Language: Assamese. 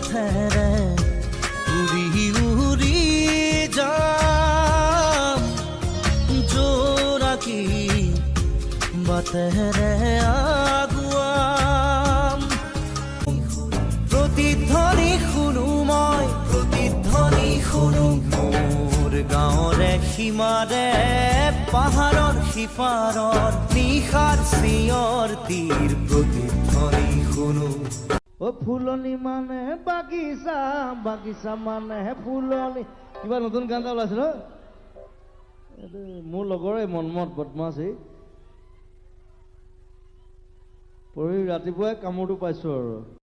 পথেৰে উৰি উৰি যাম জোনাকী বাটেৰে আগুৱাম প্ৰতিধ্বনি শুনো মই প্ৰতিধ্বনি শুনো মোৰ গাঁৱৰে সীমাৰে পাহাৰৰ সিপাৰৰ নিশাৰ চিঞৰ তীৰ প্ৰতিধ্বনি শুনো ও ফুলনি মানে বাগিচা বাগিচা মানে ফুলনি কিবা নতুন গান এটা ওলাইছে ন এইটো মোৰ লগৰে মনমত বদমাছ পৰহি ৰাতিপুৱাই কামোৰটো পাইছোঁ আৰু